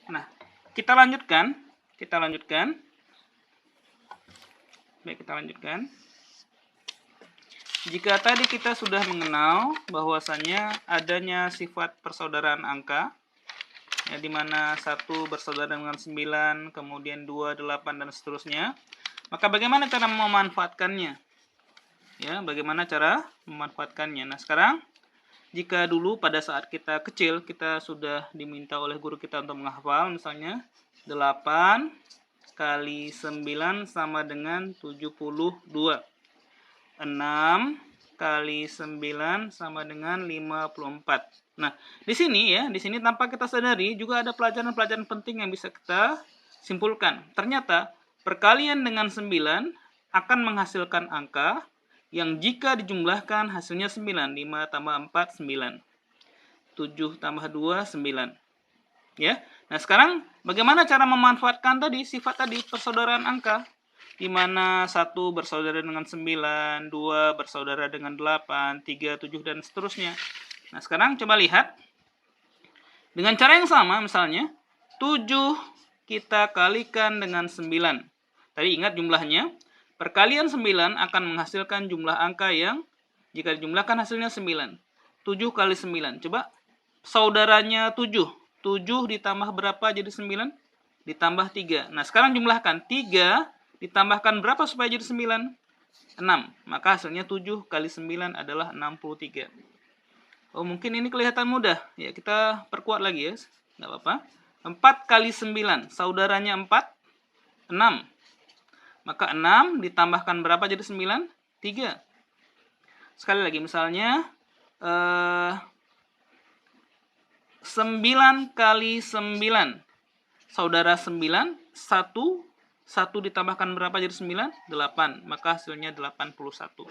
Nah, kita lanjutkan. Baik, kita lanjutkan. Jika tadi kita sudah mengenal bahwasannya adanya sifat persaudaraan angka, ya, di mana 1 bersaudara dengan 9, kemudian 2, 8, dan seterusnya, maka bagaimana cara memanfaatkannya? Ya, bagaimana cara memanfaatkannya? Nah, sekarang jika dulu pada saat kita kecil, kita sudah diminta oleh guru kita untuk menghafal, misalnya 8 kali 9 sama dengan 72. 6 kali 9 sama dengan 54. Nah, di sini tanpa kita sadari juga ada pelajaran-pelajaran penting yang bisa kita simpulkan. Ternyata perkalian dengan 9 akan menghasilkan angka yang jika dijumlahkan hasilnya 9. 5 tambah 4, 9. 7 tambah 2, 9. Ya. Nah, sekarang bagaimana cara memanfaatkan tadi sifat tadi persaudaraan angka? Di mana 1 bersaudara dengan 9, 2 bersaudara dengan 8, 3, 7, dan seterusnya. Nah, sekarang coba lihat. Dengan cara yang sama, misalnya, 7 kita kalikan dengan 9. Tadi ingat jumlahnya. Perkalian 9 akan menghasilkan jumlah angka yang, jika dijumlahkan hasilnya 9. 7 kali 9. Coba, saudaranya 7. 7 ditambah berapa jadi 9? Ditambah 3. Nah, sekarang jumlahkan. 3 ditambahkan berapa supaya jadi 9? 6. Maka hasilnya 7 kali 9 adalah 63. Oh, mungkin ini kelihatan mudah. Ya, kita perkuat lagi ya. Nggak apa-apa. 4 kali 9. Saudaranya 4? 6. Maka 6 ditambahkan berapa jadi 9? 3. Sekali lagi, misalnya 9 kali 9. Saudara 9, 1 ditambahkan berapa jadi 9? 8. Maka hasilnya 81.